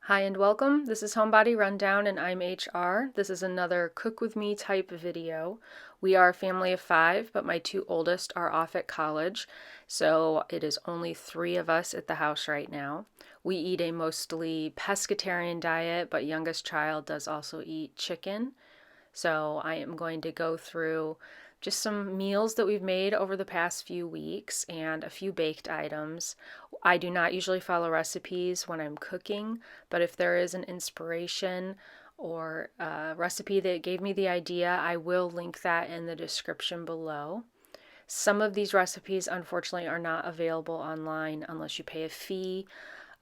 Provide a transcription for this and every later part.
Hi and welcome. This is Homebody Rundown and I'm HR. This is another cook with me type video. We are a family of 5, but my 2 oldest are off at college, so it is only 3 of us at the house right now. We eat a mostly pescatarian diet, but youngest child does also eat chicken. So I am going to go through just some meals that we've made over the past few weeks and a few baked items. I do not usually follow recipes when I'm cooking, but if there is an inspiration or a recipe that gave me the idea, I will link that in the description below. Some of these recipes, unfortunately, are not available online unless you pay a fee.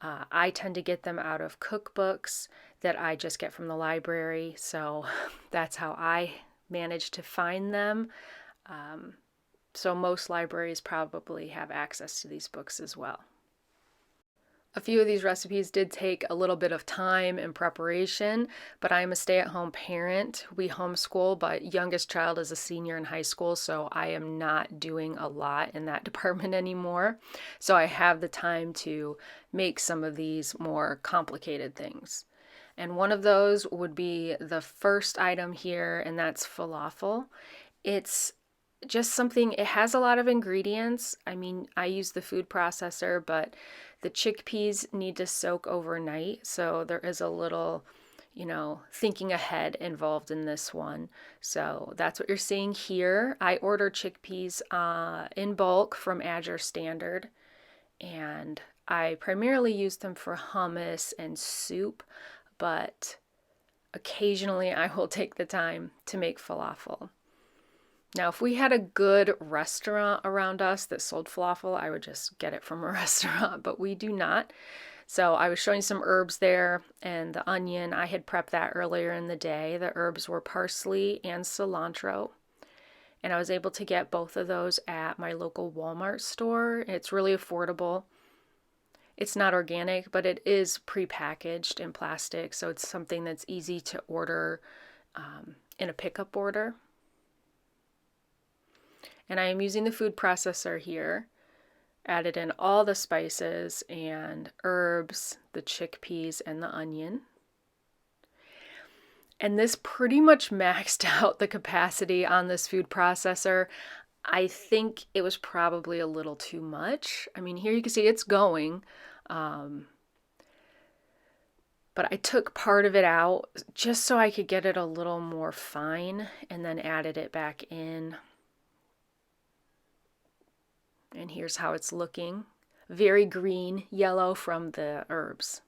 I tend to get them out of cookbooks that I just get from the library, so that's how I manage to find them. So most libraries probably have access to these books as well. A few of these recipes did take a little bit of time and preparation, but I am a stay-at-home parent. We homeschool, but youngest child is a senior in high school, so I am not doing a lot in that department anymore. So I have the time to make some of these more complicated things. And one of those would be the first item here, and that's falafel. It's just something, it has a lot of ingredients. I mean, I use the food processor, but the chickpeas need to soak overnight. So there is a little, thinking ahead involved in this one. So that's what you're seeing here. I order chickpeas in bulk from Azure Standard, and I primarily use them for hummus and soup, but occasionally I will take the time to make falafel. Now, if we had a good restaurant around us that sold falafel, I would just get it from a restaurant, but we do not. So I was showing some herbs there, and the onion, I had prepped that earlier in the day. The herbs were parsley and cilantro, and I was able to get both of those at my local Walmart store. It's really affordable. It's not organic, but it is prepackaged in plastic, so it's something that's easy to order in a pickup order. And I am using the food processor here. Added in all the spices and herbs, the chickpeas, and the onion. And this pretty much maxed out the capacity on this food processor. I think it was probably a little too much. I mean, here you can see it's going. But I took part of it out just so I could get it a little more fine and then added it back in. And here's how it's looking. Very green, yellow from the herbs.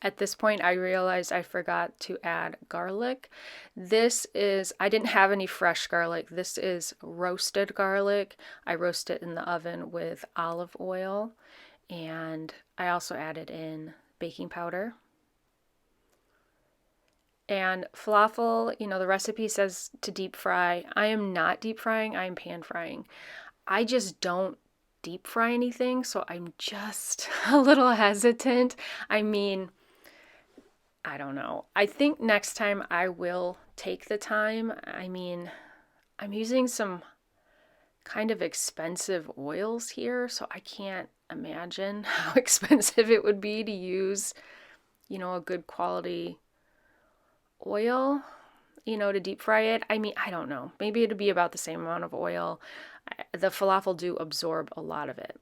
At this point, I realized I forgot to add garlic. I didn't have any fresh garlic. This is roasted garlic. I roast it in the oven with olive oil. And I also added in baking powder. And falafel, the recipe says to deep fry. I am not deep frying, I am pan frying. I just don't deep fry anything, so I'm just a little hesitant. I mean, I don't know. I think next time I will take the time. I mean, I'm using some kind of expensive oils here, so I can't imagine how expensive it would be to use, a good quality oil, to deep fry it. I mean, I don't know. Maybe it'd be about the same amount of oil. The falafel do absorb a lot of it.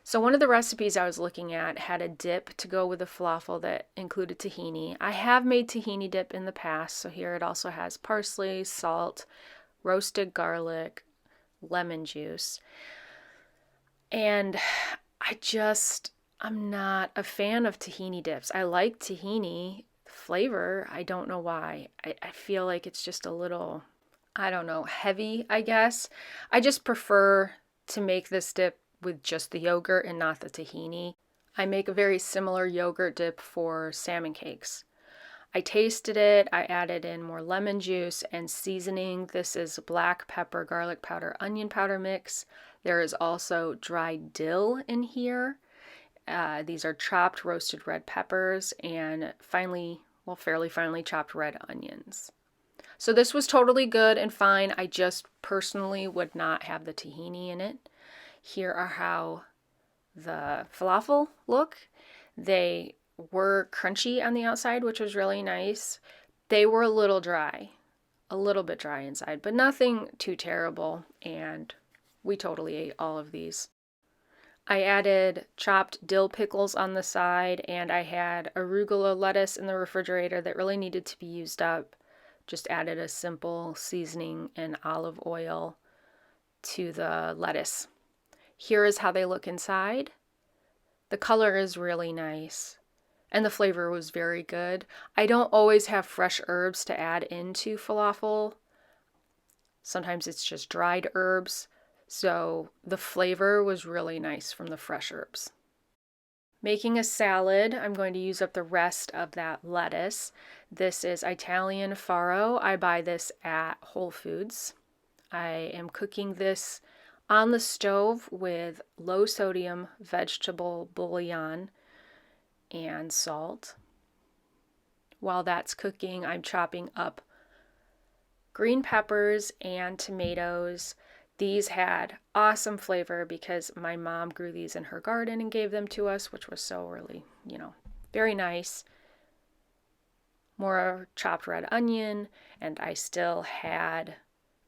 So one of the recipes I was looking at had a dip to go with the falafel that included tahini. I have made tahini dip in the past, so here it also has parsley, salt, roasted garlic, lemon juice. And I'm not a fan of tahini dips. I like tahini flavor. I don't know why. I feel like it's just a little, I don't know, heavy, I guess. I just prefer to make this dip with just the yogurt and not the tahini. I make a very similar yogurt dip for salmon cakes. I tasted it, I added in more lemon juice and seasoning. This is black pepper, garlic powder, onion powder mix. There is also dried dill in here. These are chopped roasted red peppers and fairly finely chopped red onions. So this was totally good and fine. I just personally would not have the tahini in it. Here are how the falafel look. They were crunchy on the outside, which was really nice. They were a little dry, a little bit dry inside, but nothing too terrible, and we totally ate all of these. I added chopped dill pickles on the side, and I had arugula lettuce in the refrigerator that really needed to be used up. Just added a simple seasoning and olive oil to the lettuce. Here is how they look inside. The color is really nice, and the flavor was very good. I don't always have fresh herbs to add into falafel. Sometimes it's just dried herbs. So the flavor was really nice from the fresh herbs. Making a salad, I'm going to use up the rest of that lettuce. This is Italian farro. I buy this at Whole Foods. I am cooking this on the stove with low sodium vegetable bouillon and salt. While that's cooking, I'm chopping up green peppers and tomatoes. These had awesome flavor because my mom grew these in her garden and gave them to us, which was so really, very nice. More chopped red onion, and I still had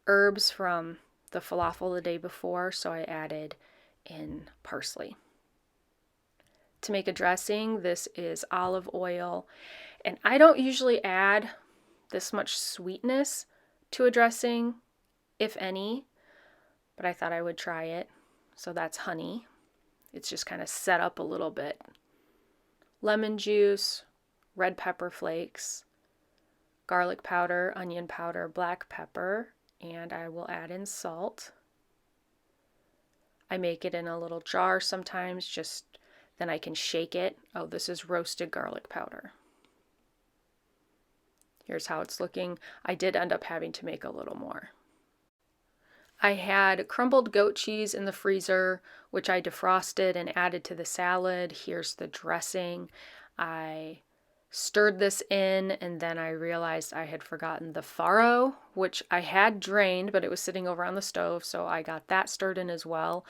herbs from the falafel the day before, so I added in parsley. To make a dressing, this is olive oil, and I don't usually add this much sweetness to a dressing, if any, but I thought I would try it. So that's honey. It's just kind of set up a little bit. Lemon juice, red pepper flakes, garlic powder, onion powder, black pepper, and I will add in salt. I make it in a little jar sometimes, just then I can shake it. Oh, this is roasted garlic powder. Here's how it's looking. I did end up having to make a little more. I had crumbled goat cheese in the freezer, which I defrosted and added to the salad. Here's the dressing. I stirred this in, and then I realized I had forgotten the farro, which I had drained, but it was sitting over on the stove, so I got that stirred in as well.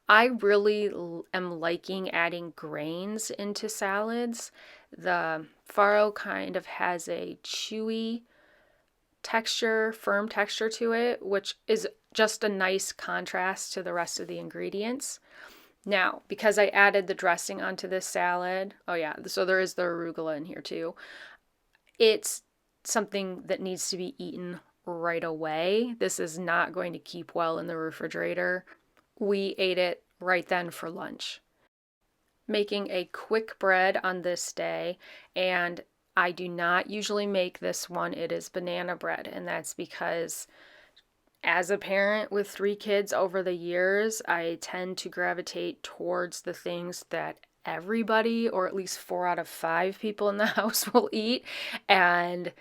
I really am liking adding grains into salads. The farro kind of has a chewy texture, firm texture to it, which is just a nice contrast to the rest of the ingredients. Now, because I added the dressing onto this salad, oh yeah, so there is the arugula in here too. It's something that needs to be eaten right away. This is not going to keep well in the refrigerator. We ate it right then for lunch. Making a quick bread on this day, and I do not usually make this one. It is banana bread, and that's because as a parent with 3 kids over the years, I tend to gravitate towards the things that everybody, or at least 4 out of 5 people in the house, will eat. And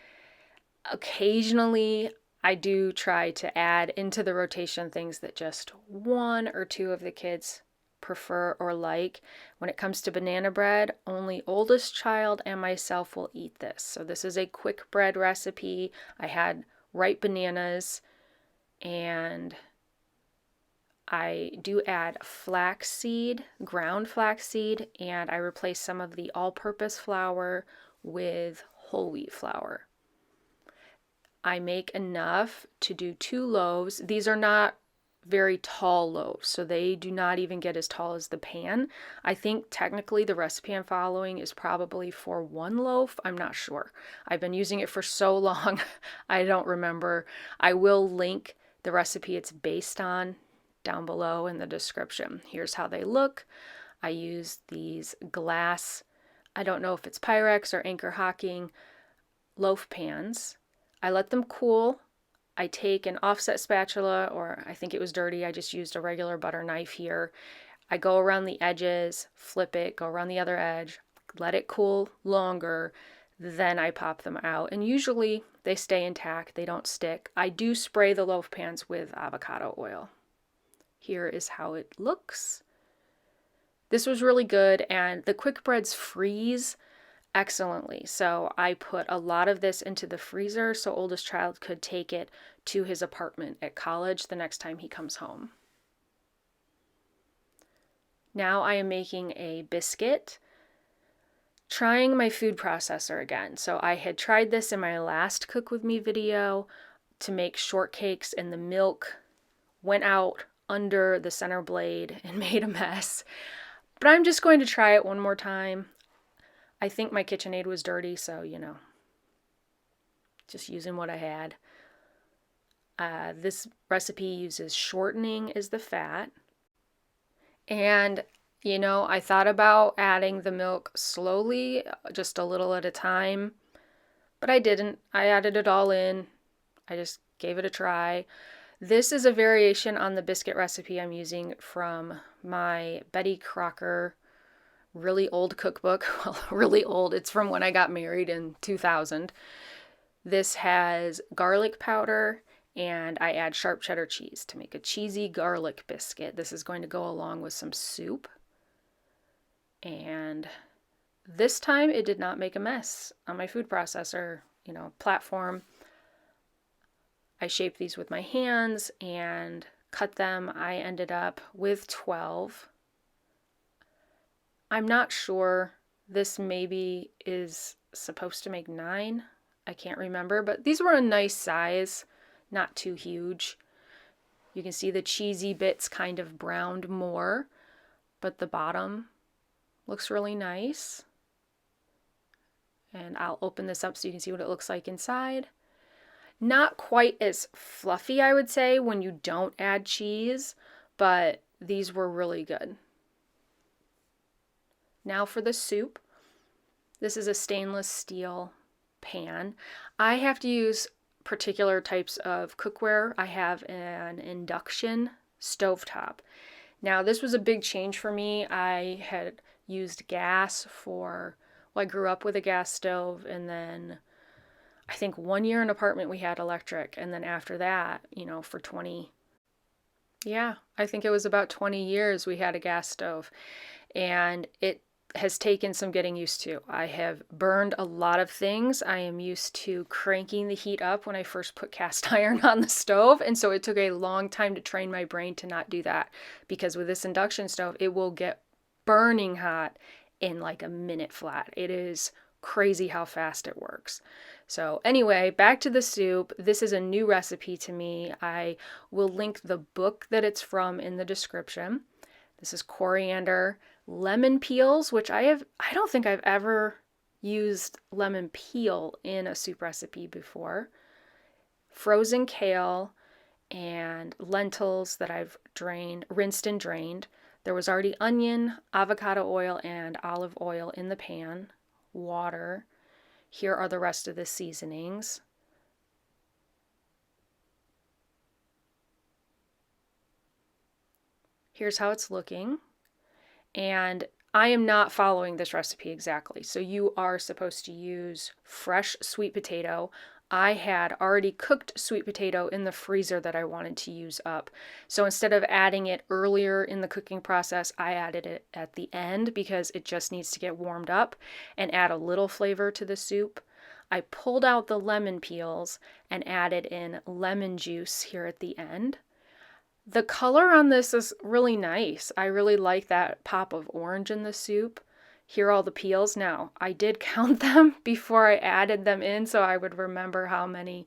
occasionally I do try to add into the rotation things that just 1 or 2 of the kids prefer or like. When it comes to banana bread, only oldest child and myself will eat this. So this is a quick bread recipe. I had ripe bananas, and I do add flaxseed, ground flaxseed, and I replace some of the all-purpose flour with whole wheat flour. I make enough to do 2 loaves. These are not very tall loaves, so they do not even get as tall as the pan. I think technically the recipe I'm following is probably for 1 loaf. I'm not sure. I've been using it for so long, I don't remember. I will link the recipe it's based on down below in the description. Here's how they look. I use these glass, I don't know if it's Pyrex or Anchor Hocking loaf pans. I let them cool. I take an offset spatula, or I think it was dirty, I just used a regular butter knife here. I go around the edges, flip it, go around the other edge, let it cool longer, then I pop them out. And usually they stay intact, they don't stick. I do spray the loaf pans with avocado oil. Here is how it looks. This was really good, and the quick breads freeze excellently. So I put a lot of this into the freezer so oldest child could take it to his apartment at college the next time he comes home. Now I am making a biscuit. trying my food processor again. So I had tried this in my last Cook With Me video to make shortcakes, and the milk went out under the center blade and made a mess. But I'm just going to try it one more time. I think my KitchenAid was dirty, so, you know, just using what I had. This recipe uses shortening as the fat. And, you know, I thought about adding the milk slowly, just a little at a time, but I didn't. I added it all in. I just gave it a try. This is a variation on the biscuit recipe I'm using from my Betty Crocker really old cookbook. Well, really old. It's from when I got married in 2000. This has garlic powder, and I add sharp cheddar cheese to make a cheesy garlic biscuit. This is going to go along with some soup. And this time it did not make a mess on my food processor, you know, platform. I shaped these with my hands and cut them. I ended up with 12. I'm not sure. This maybe is supposed to make 9. I can't remember, but these were a nice size, not too huge. You can see the cheesy bits kind of browned more, but the bottom looks really nice. And I'll open this up so you can see what it looks like inside. Not quite as fluffy, I would say, when you don't add cheese, but these were really good. Now for the soup. This is a stainless steel pan. I have to use particular types of cookware. I have an induction stovetop. Now this was a big change for me. I had used gas for, well, I grew up with a gas stove, and then I think 1 year in an apartment we had electric, and then after that, you know, for 20, yeah, I think it was about 20 years we had a gas stove, and it has taken some getting used to. I have burned a lot of things. I am used to cranking the heat up when I first put cast iron on the stove, and so it took a long time to train my brain to not do that, because with this induction stove, it will get burning hot in like a minute flat. It is crazy how fast it works. So anyway, back to the soup. This is a new recipe to me. I will link the book that it's from in the description. This is coriander, lemon peels, which I don't think I've ever used lemon peel in a soup recipe before. Frozen kale and lentils that I've rinsed and drained. There was already onion, avocado oil, and olive oil in the pan. Water. Here are the rest of the seasonings. Here's how it's looking. And I am not following this recipe exactly. So you are supposed to use fresh sweet potato. I had already cooked sweet potato in the freezer that I wanted to use up. So instead of adding it earlier in the cooking process, I added it at the end because it just needs to get warmed up and add a little flavor to the soup. I pulled out the lemon peels and added in lemon juice here at the end. The color on this is really nice. I really like that pop of orange in the soup. Here are all the peels. Now, I did count them before I added them in, so I would remember how many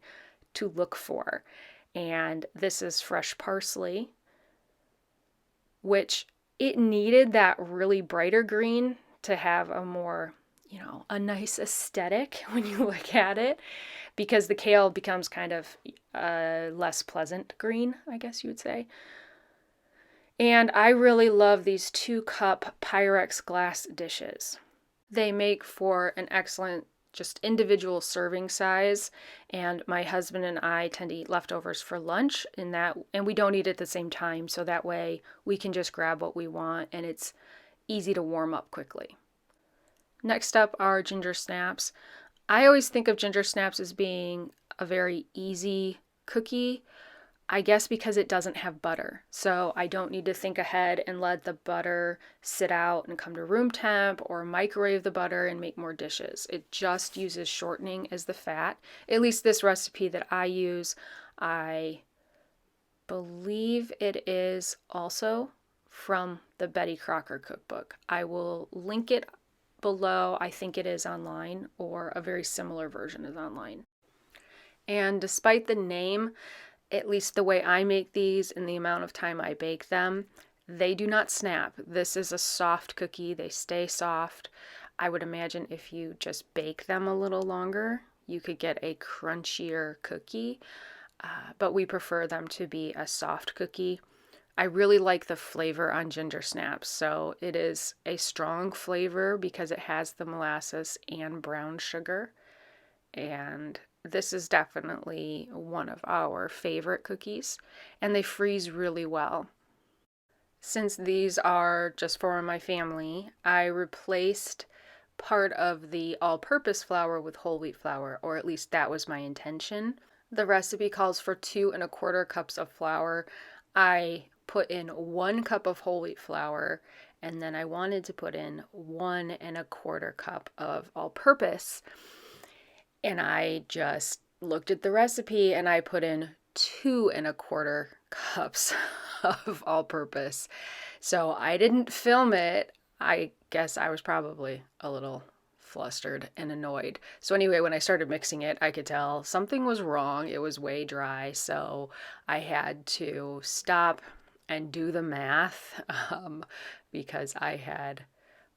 to look for. And this is fresh parsley, which it needed that really brighter green to have a more, you know, a nice aesthetic when you look at it, because the kale becomes kind of less pleasant green, I guess you would say. And I really love these 2-cup Pyrex glass dishes. They make for an excellent just individual serving size, and my husband and I tend to eat leftovers for lunch and we don't eat at the same time, so that way we can just grab what we want and it's easy to warm up quickly. Next up are ginger snaps. I always think of ginger snaps as being a very easy cookie, I guess because it doesn't have butter. So I don't need to think ahead and let the butter sit out and come to room temp or microwave the butter and make more dishes. It just uses shortening as the fat. At least this recipe that I use, I believe it is also from the Betty Crocker cookbook. I will link it below. I think it is online, or a very similar version is online. And despite the name, at least the way I make these and the amount of time I bake them, they do not snap. This is a soft cookie. They stay soft. I would imagine if you just bake them a little longer, you could get a crunchier cookie, but we prefer them to be a soft cookie. I really like the flavor on ginger snaps, so it is a strong flavor because it has the molasses and brown sugar, and this is definitely one of our favorite cookies, and they freeze really well. Since these are just for my family, I replaced part of the all-purpose flour with whole wheat flour, or at least that was my intention. The recipe calls for 2¼ cups of flour. I put in 1 cup of whole wheat flour, and then I wanted to put in 1¼ cup of all-purpose. And I just looked at the recipe and I put in 2¼ cups of all-purpose. So I didn't film it. I guess I was probably a little flustered and annoyed. So anyway, when I started mixing it, I could tell something was wrong. It was way dry. So I had to stop and do the math because I had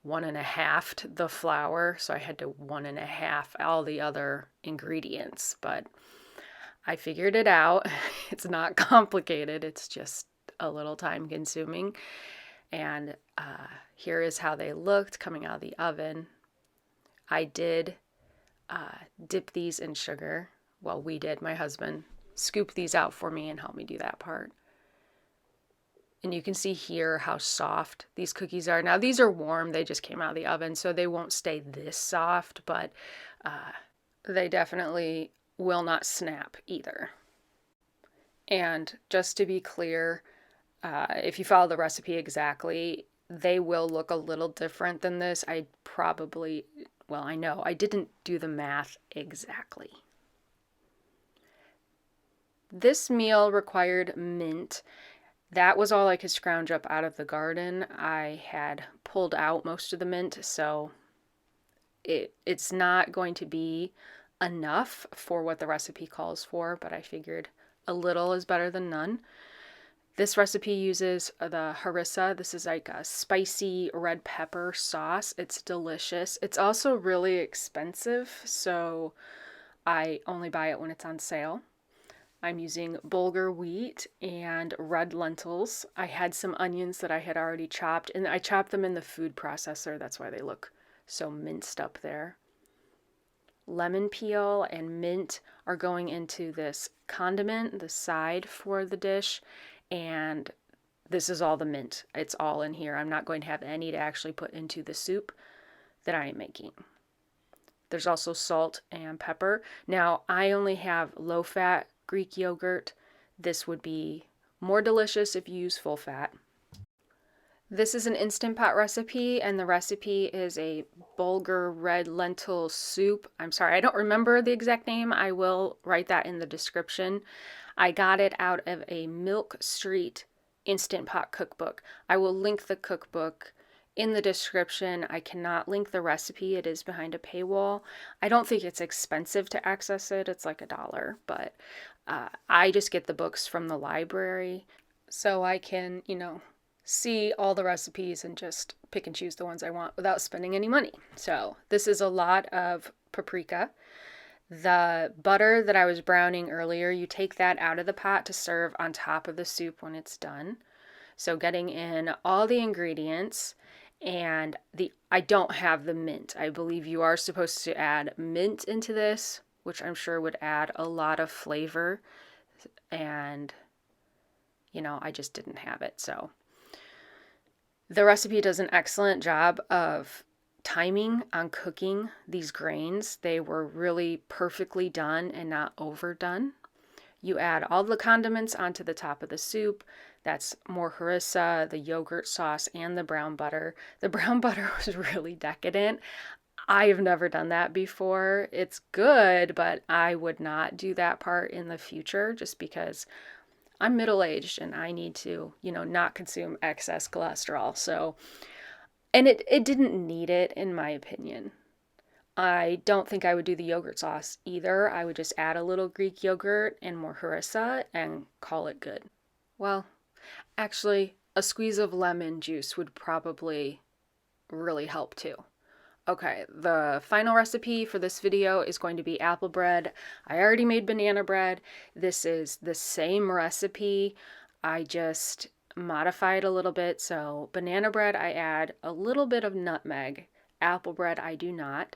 1½ the flour, so I had to 1½ all the other ingredients, but I figured it out. It's not complicated, it's just a little time consuming. And here is how they looked coming out of the oven. I did dip these in sugar. Well, we did. My husband scooped these out for me and helped me do that part. And you can see here how soft these cookies are. Now these are warm, they just came out of the oven, so they won't stay this soft, but they definitely will not snap either. And just to be clear, if you follow the recipe exactly, they will look a little different than this. I know I didn't do the math exactly. This meal required mint. That was all I could scrounge up out of the garden. I had pulled out most of the mint, so it's not going to be enough for what the recipe calls for, but I figured a little is better than none. This recipe uses the harissa. This is like a spicy red pepper sauce. It's delicious. It's also really expensive, so I only buy it when it's on sale. I'm using bulgur wheat and red lentils. I had some onions that I had already chopped, and I chopped them in the food processor. That's why they look so minced up there. Lemon peel and mint are going into this condiment, the side for the dish, and this is all the mint. It's all in here. I'm not going to have any to actually put into the soup that I am making. There's also salt and pepper. Now, I only have low-fat Greek yogurt. This would be more delicious if you use full fat. This is an Instant Pot recipe, and the recipe is a Bulgur red lentil soup. I'm sorry, I don't remember the exact name. I will write that in the description. I got it out of a Milk Street Instant Pot cookbook. I will link the cookbook in the description. I cannot link the recipe. It is behind a paywall. I don't think it's expensive to access it. It's like $1, but I just get the books from the library so I can, see all the recipes and just pick and choose the ones I want without spending any money. So this is a lot of paprika. The butter that I was browning earlier, you take that out of the pot to serve on top of the soup when it's done. So getting in all the ingredients, and I don't have the mint. I believe you are supposed to add mint into this, which I'm sure would add a lot of flavor, and I just didn't have it. So the recipe does an excellent job of timing on cooking these grains. They were really perfectly done and not overdone. You add all the condiments onto the top of the soup. That's more harissa, the yogurt sauce, and the brown butter. The brown butter was really decadent. I have never done that before. It's good, but I would not do that part in the future just because I'm middle-aged and I need to, not consume excess cholesterol. So And it didn't need it, in my opinion. I don't think I would do the yogurt sauce either. I would just add a little Greek yogurt and more harissa and call it good. Well, actually, a squeeze of lemon juice would probably really help too. Okay, the final recipe for this video is going to be apple bread. I already made banana bread. This is the same recipe. I just modify it a little bit. So banana bread, I add a little bit of nutmeg. Apple bread, I do not.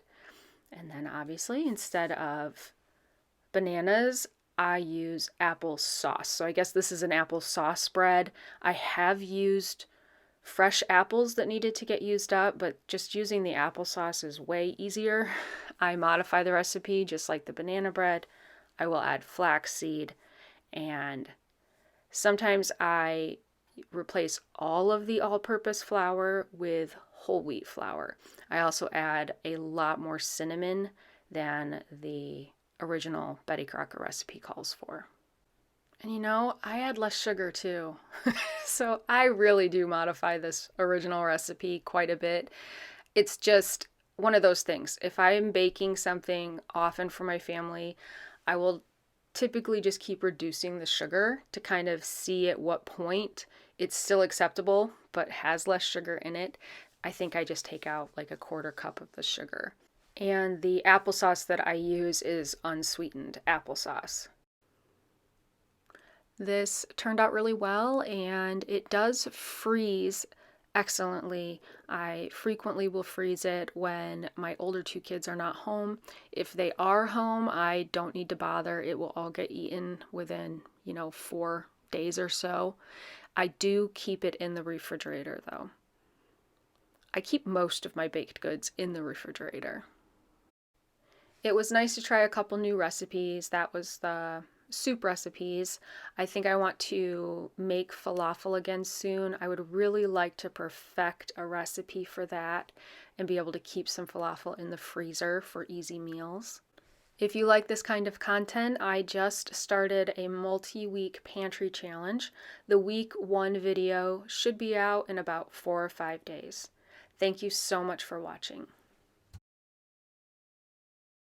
And then obviously, instead of bananas, I use apple sauce. So I guess this is an apple sauce bread. I have used fresh apples that needed to get used up, but just using the applesauce is way easier. I modify the recipe just like the banana bread. I will add flaxseed, and sometimes I replace all of the all-purpose flour with whole wheat flour. I also add a lot more cinnamon than the original Betty Crocker recipe calls for. And you know, I add less sugar too. So I really do modify this original recipe quite a bit. It's just one of those things. If I am baking something often for my family, I will typically just keep reducing the sugar to kind of see at what point it's still acceptable but has less sugar in it. I think I just take out like a quarter cup of the sugar. And the applesauce that I use is unsweetened applesauce. This turned out really well, and it does freeze excellently. I frequently will freeze it when my older two kids are not home. If they are home, I don't need to bother. It will all get eaten within, 4 days or so. I do keep it in the refrigerator though. I keep most of my baked goods in the refrigerator. It was nice to try a couple new recipes. That was the soup recipes. I think I want to make falafel again soon. I would really like to perfect a recipe for that and be able to keep some falafel in the freezer for easy meals. If you like this kind of content, I just started a multi-week pantry challenge. The week 1 video should be out in about 4 or 5 days. Thank you so much for watching.